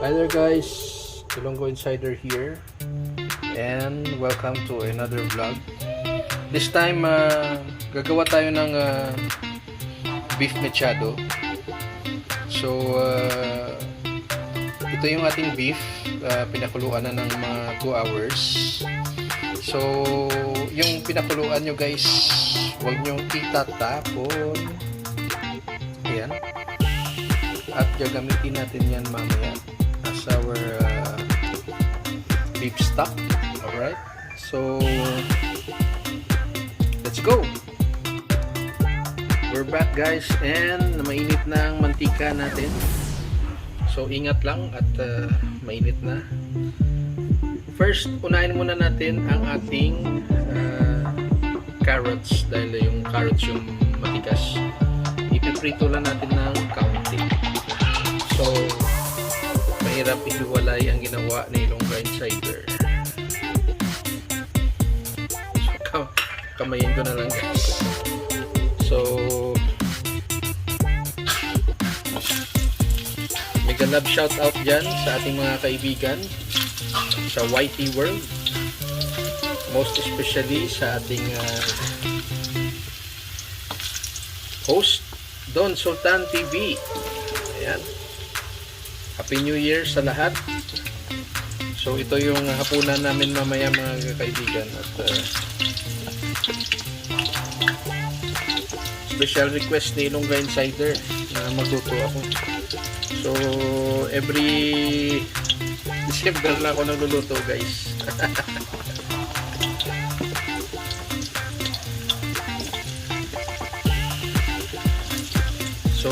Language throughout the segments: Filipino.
Hi there guys, Ilonggo Insider here and welcome to another vlog. This time gagawa tayo ng beef mechado. So ito yung ating beef, pinakuluan na ng mga 2 hours. So yung pinakuluan nyo guys, huwag nyo itatapon. Ayan. At gagamitin natin yan mamaya as our beef stock. Alright, so let's go. We're back guys, and mainit na ang mantika natin, so ingat lang at mainit na. First, unahin muna natin ang ating carrots, dahil yung carrots yung matigas. Ipiprito lang natin ng kaunti. So mahirap ihiwalay ang ginawa ni Ilonggo Insider. So kamayin ko na lang guys. So mega love shout out dyan sa ating mga kaibigan sa YT World, most especially sa ating host Don Sultan TV. Ayan, Happy New Year sa lahat. So ito yung hapunan namin mamaya mga kaibigan, at special request ni Ilonggo Insider na magluto ako. So every December lang ako nagluluto guys. So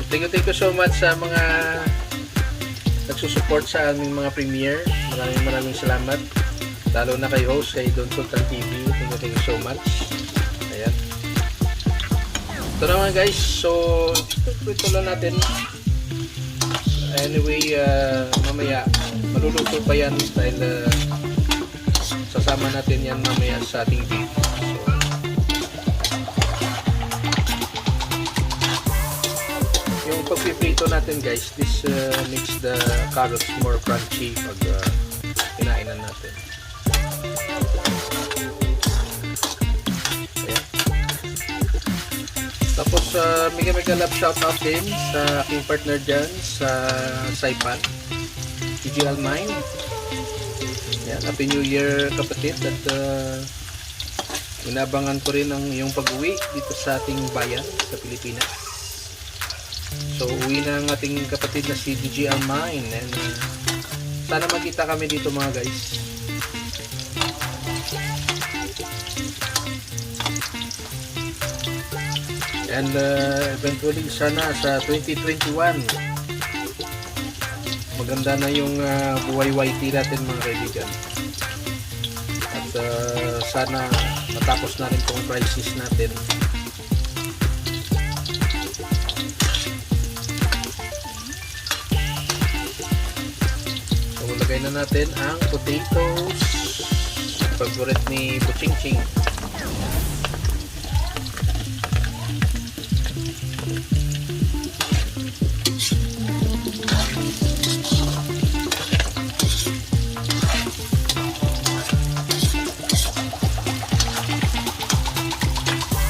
thank you so much sa mga nagsusupport sa aming mga premiere. Maraming salamat, lalo na kay host, kay Don Sultan TV. Thank you so much. Ayan, ito naman guys. So ito lang natin. Anyway, mamaya maluluto pa yan dahil sasama natin yan mamaya sa ating beef. Yung pagpiprito natin guys, this makes the carrots more crunchy pag kinainan natin. Ayan. Tapos mega love shoutout din sa aking partner dyan sa Saipan, Digital Mind. Ayan, Happy New Year kapatid, at inabangan ko rin ang iyong pag-uwi dito sa ating bayan sa Pilipinas. So uwi na ang ating kapatid na si DGL Mine, and sana magkita kami dito mga guys. And eventually sana sa 2021 maganda na yung buhay YT natin mga kaibigan, at sana matapos na rin tong crisis natin. Lagay na natin ang potatoes, favorite ni Buchingching.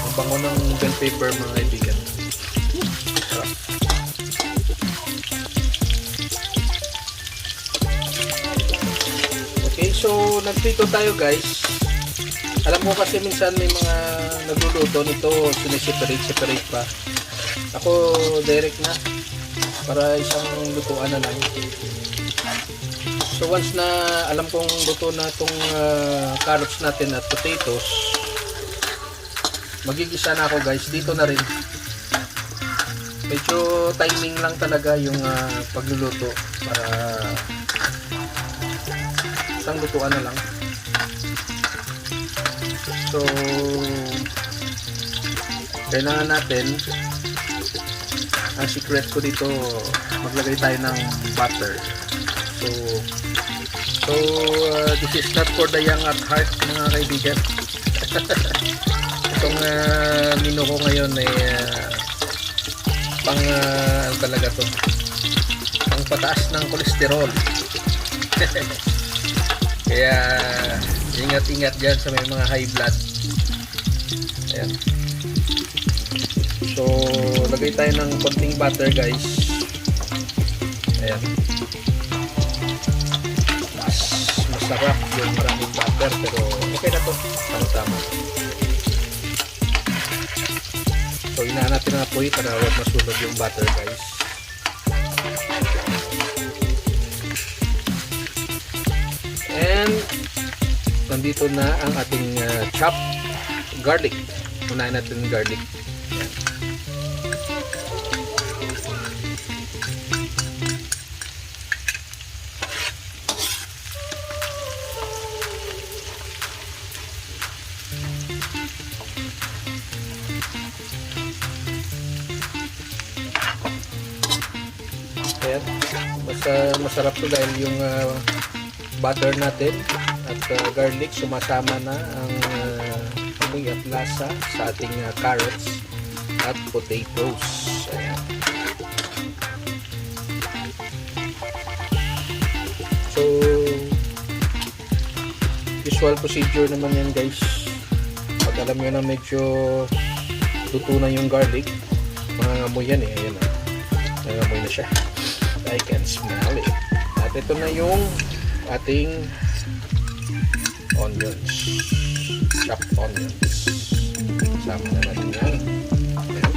Ang bango ng bell pepper mga kaibigan. So nagprito tayo guys. Alam mo kasi minsan may mga nagluluto nito, siniseparate pa. Ako direct na, para isang lutuan na lang. So once na alam kong luto na itong carrots natin at potatoes, magigisa na ako guys. Dito na rin, medyo timing lang talaga yung pagluluto, para isang lutuan na lang. So kailangan natin, ang secret ko dito, maglagay tayo ng butter. So this is not for the young at heart mga kaibigan. Itong menu ko ngayon ay pang ano talaga to, pang pangpataas ng kolesterol. Kaya ingat-ingat dyan sa may mga high blood. Ayan. So lagay tayo ng konting butter guys. Ayan. Masarap yung maraming butter, pero okay na to, tama-tama. So inaan natin ang apoy para huwag masunog yung butter guys. And nandito na ang ating chopped garlic. Unahin natin yung garlic. Ayan. Masarap to dahil yung butter natin at garlic sumasama na ang amoy at lasa sa ating carrots at potatoes. Ayan. So usual procedure naman yan guys. Pag alam nyo na medyo luto na yung garlic, mangangamoy yan eh. Ayan, nangangamoy na siya. I can smell it. At ito na yung ating onions, chopped onions. Sama na natin yan. Ayan.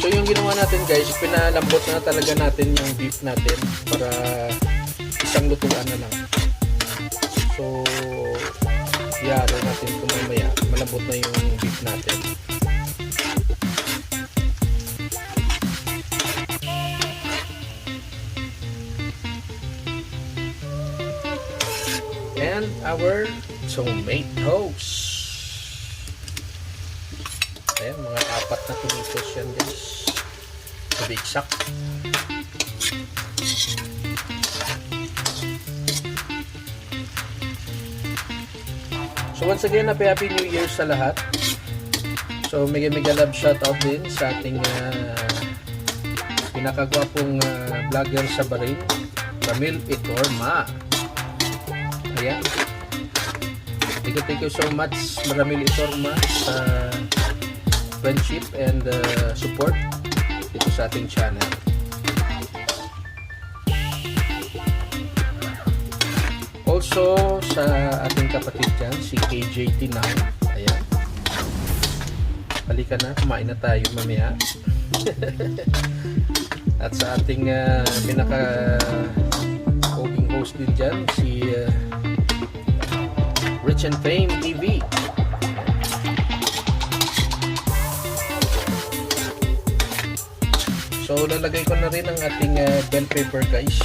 So yung ginawa natin guys, pinalambot na talaga natin yung beef natin para isang lutuan na lang. So ihalo natin kung mamaya malambot na yung beef natin. And our tomatoes. Ayan, mga 4 na tomatoes yan guys. To be exact. So once again, Happy New Year sa lahat. So mega love shoutout din sa ating pinakagwapong vlogger sa Bahrain, Ramil Itorma. Ayan. Thank you so much Ramil Itorma sa friendship and support dito sa ating channel. Also sa ating kapatid dyan, si KJT9. Ayan. Halika na, kumain na tayo mamaya. At sa ating pinaka-hosting host din dyan, si Rich and Fame TV. So lalagay ko na rin ang ating bell pepper guys.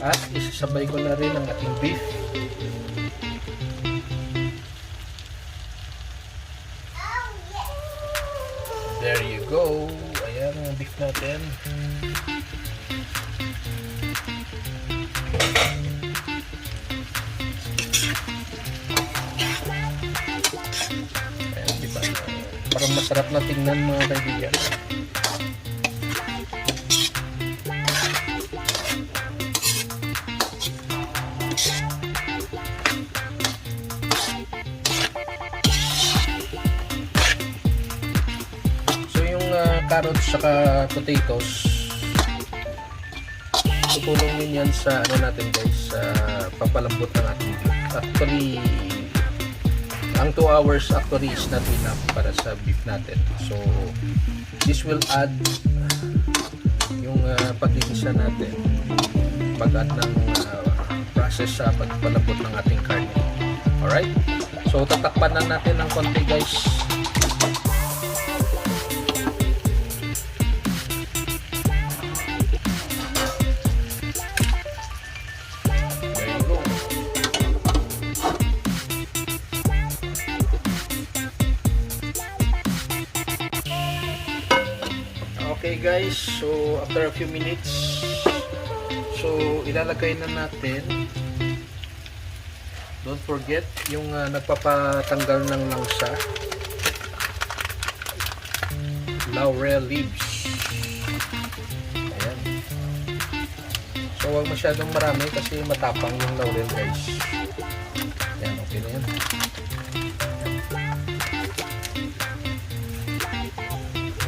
At isasabay ko na rin ang ating beef. There you go. Ayan ang beef natin. Ayan, diba? Parang masarap na tingnan mga kaibigan. Carrots saka potatoes, tutulong din yan sa ano natin guys, sa papalambot ng ating beef. Actually ang 2 hours actually is not enough para sa beef natin. So this will add yung pagigisa natin, pag-add ng process sa pagpalambot ng ating karne. Alright, so tatakpan na natin ng konti guys. Okay guys, so after a few minutes, so ilalagay na natin. Don't forget yung nagpapatanggal ng langsa, laurel leaves. Ayan. So huwag masyadong marami kasi matapang yung laurel guys. Ayan, okay na yan.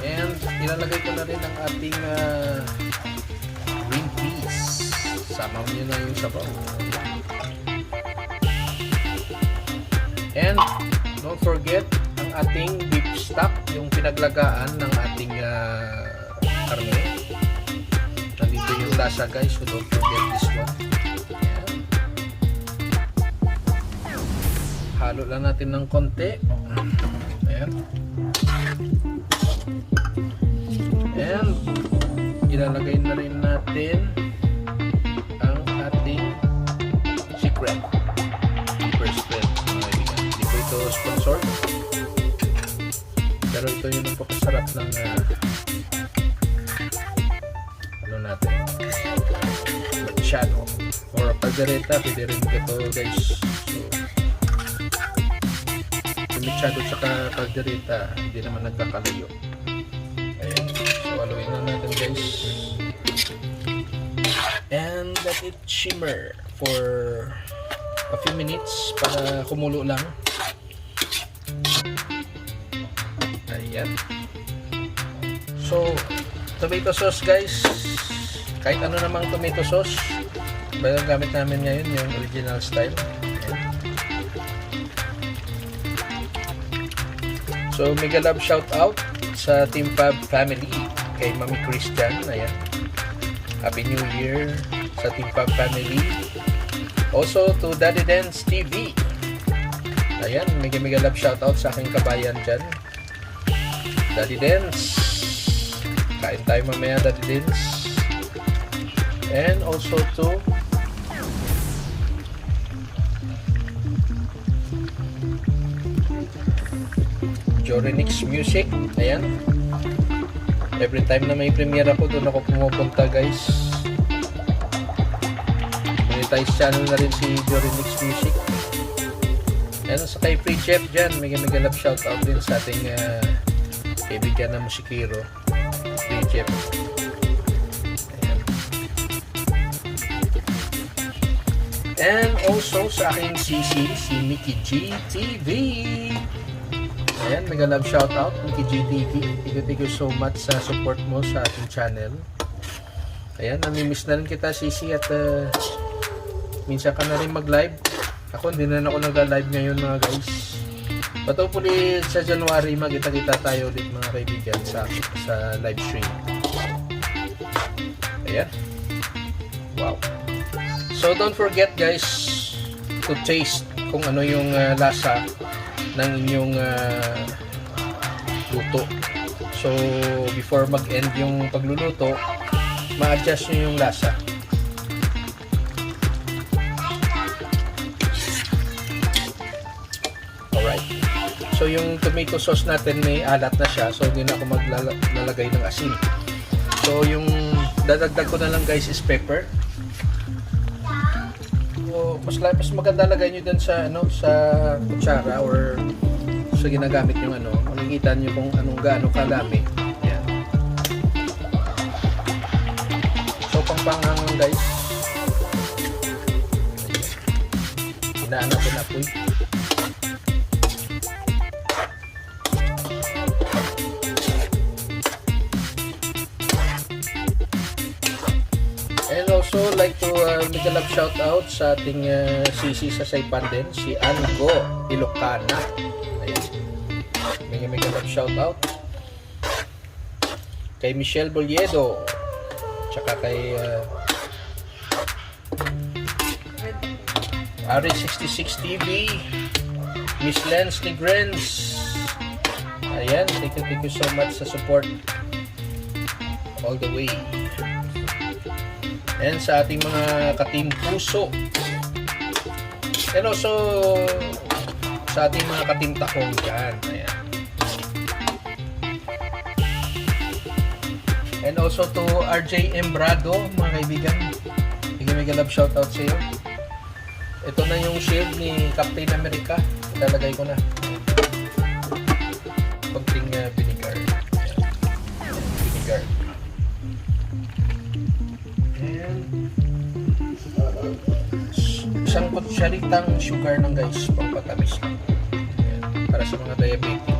And ilalagay ko na rin ang ating green peas. Sama nyo na yung sabaw. And don't forget ang ating beef stock, yung pinaglagaan ng ating karne. Nandito yung lasa guys, so don't forget this one. Ayan. Halo lang natin ng konti. Ayan. And ilalagay na rin natin ang ating secret pepper spread. Hindi po ito sponsored, pero ito yung napakasarap ng ano natin, Mechado or caldereta. Pwede rin ito guys. So Mechado tsaka caldereta hindi naman nagkakalayo. Ayan, so haluin na natin guys and let it shimmer for a few minutes para kumulo lang. Ayan. So tomato sauce guys, kahit ano namang tomato sauce, pero gamit namin ngayon yung original style. Ayan. So mega love shout out sa Team Fab family, kay Mami Christian. Ayan, Happy New Year sa Team Fab family. Also to Daddy Dance TV. Ayan, mega love shout out sa aking kabayan dyan, Daddy Dance. Kain tayo mamaya, Daddy Dance. And also to Jorinix Music. Ayan, every time na may premiere ako, doon ako pumupunta guys. Monetize channel na rin si Jorinix Music. And sa kay Free Chef dyan, mega love shout out din sa ating kaibigan na musikero, Free Chef. Ayan. And also sa aking sisi, si Mickey G TV. Ayan, mega love shout out Mickey G TV. Thank you so much sa support mo sa ating channel. Ayan, namimiss na rin kita sisi, at minsan ka na rin mag live. Ako hindi na ako nag-live ngayon mga guys. But hopefully sa January magkita-kita tayo ulit mga kaibigan sa live stream. Ayan. Wow. So don't forget guys to taste kung ano yung lasa ng inyong luto. So before mag-end yung pagluluto, ma-adjust nyo yung lasa. Alright. So yung tomato sauce natin may alat na siya, so hindi na ako maglalagay ng asin. So yung dadagdag ko na lang guys is pepper. So mas maganda lagay nyo din sa sa kutsara or sa ginagamit yung makikita nyo kung gaano kalami. Ayan. So pangpanghang lang guys. Hinaan natin na po. And also like to mega love shout out sa ating sisi sa Saipan din, si Ilonggo, Ilocana. Ayan. Mega love shout out kay Michelle Boliedo, tsaka kay Ari66 TV, Miss Lens Negrens. Ayan, thank you so much sa support all the way. And sa ating mga ka-team puso. And also sa ating mga ka-team takong dyan. Ayan. And also to RJ Embrado, mga kaibigan. Mega love shoutout sa iyo. Ito na yung shield ni Captain America. Ilalagay ko na. Konting vinegar. Vinegar. And isang kutsaritang sugar lang guys, pampatamis lang. Para sa mga diabetic.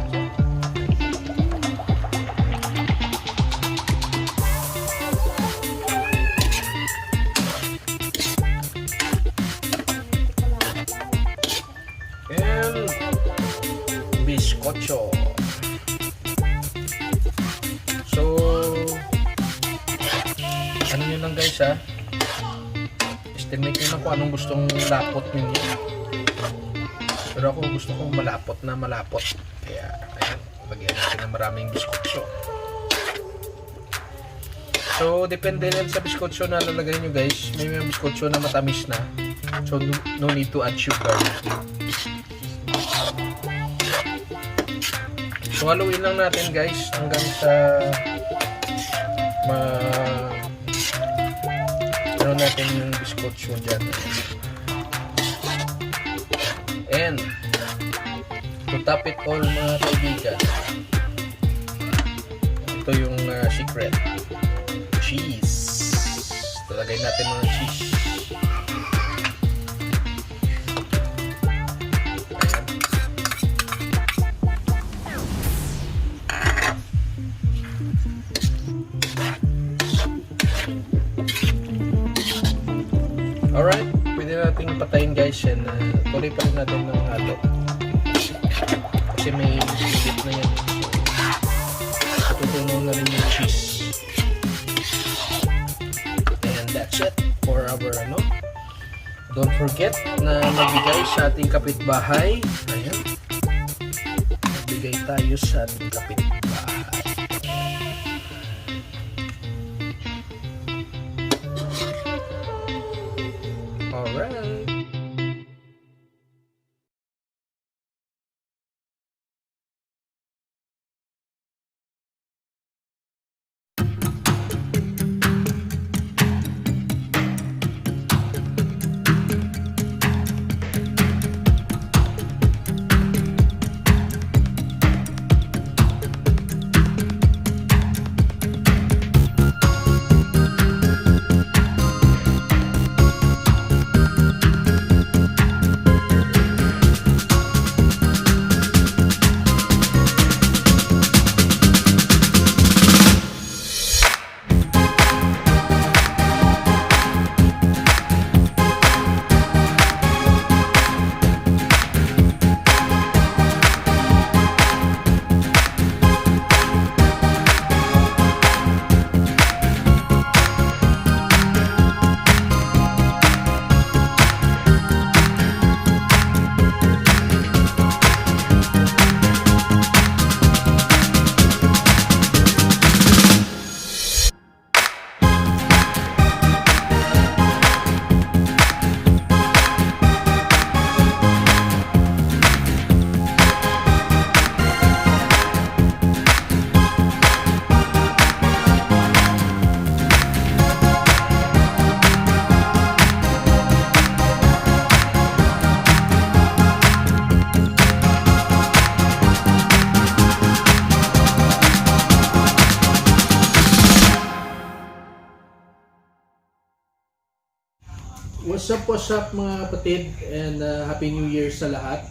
Biskotso. So, ano nyo lang guys ha, estimate nyo na kung anong gustong lapot ninyo. Pero ako gusto kong malapot na malapot, kaya ayan, lagyan natin ng maraming biskotso. So, depende rin sa biskotso na lalagay nyo guys. May mga biskotso na matamis na, so no need to add sugar. So, haluin lang natin guys hanggang sa ano natin yung biskotso dyan. And to top it all mga kaibigan, ito yung secret. Cheese. Talagay natin mga cheese. Alright, pwede natin patayin guys yan. Tuloy pa rin natin ng halo. Kasi may silip na yan. So, tutunaw na rin yung cheese. And that's it for our ano. Don't forget na magbigay sa ating kapitbahay. Ayan. Magbigay tayo sa ating kapitbahay. Alright. What's up mga kapatid, and Happy New Year sa lahat.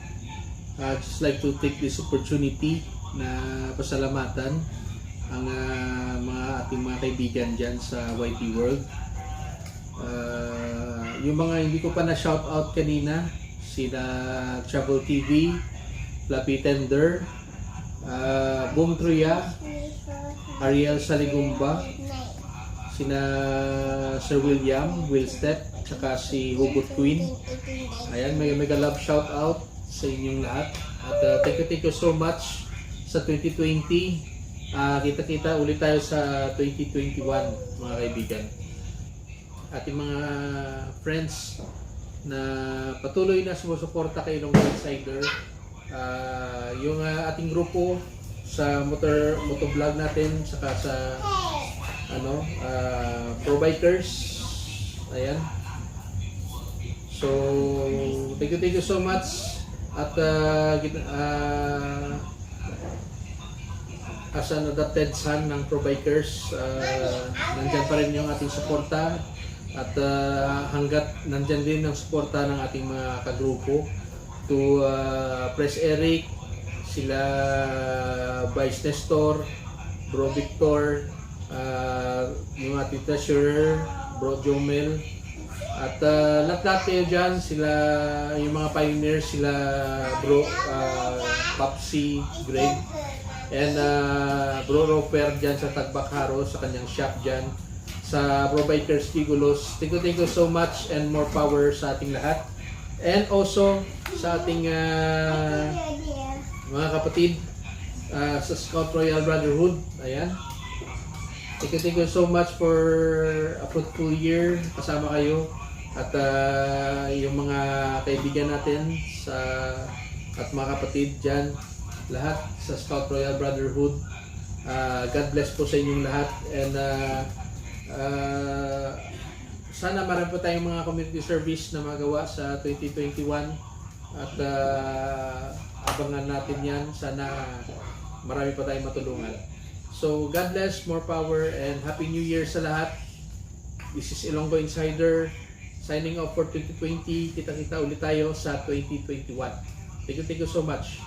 Just like to take this opportunity na pasalamatan ang mga ating mga kaibigan dyan sa YT World. Yung mga hindi ko pa na shoutout kanina, sina Travel TV, Flappy Tender, Boom Truya, Ariel Saligumba, sina Sir William Wilstead, tsaka si Hugot Queen. Ayan, mega love shout out sa inyong lahat. At thank you so much sa 2020. Kita-kita ulit tayo sa 2021 mga kaibigan. Ating mga friends na patuloy na sumusuporta kay Ilonggo Insider. Yung ating grupo sa motovlog natin, saka sa pro bikers. Ayan. So, thank you so much. At as an adopted son ng pro bikers, nandyan pa rin yung ating suporta. At hanggat nandyan din ang suporta ng ating mga kagrupo, to Press Eric, sila Vice Nestor, Bro Victor, yung ating treasurer, Bro Jomel, at lahat-lahat kayo dyan, sila, yung mga pioneers, sila Bro Popsi, Greg, and Bro Roper dyan sa Tagbakaro, sa kanyang shop dyan, sa Pro Bikers Tigulos. Thank you so much, and more power sa ating lahat. And also sa ating mga kapatid sa Scout Royal Brotherhood. Ayan. Thank you so much for a fruitful year. Kasama kayo. At yung mga kaibigan natin at mga kapatid dyan, lahat sa Scout Royal Brotherhood. God bless po sa inyong lahat. And sana marami po tayong mga community service na magawa sa 2021 at abangan natin yan. Sana marami pa tayong matulungan. So God bless, more power, and Happy New Year sa lahat. This is Ilonggo Insider signing off for 2020. Kita-kita ulit tayo sa 2021. Thank you so much.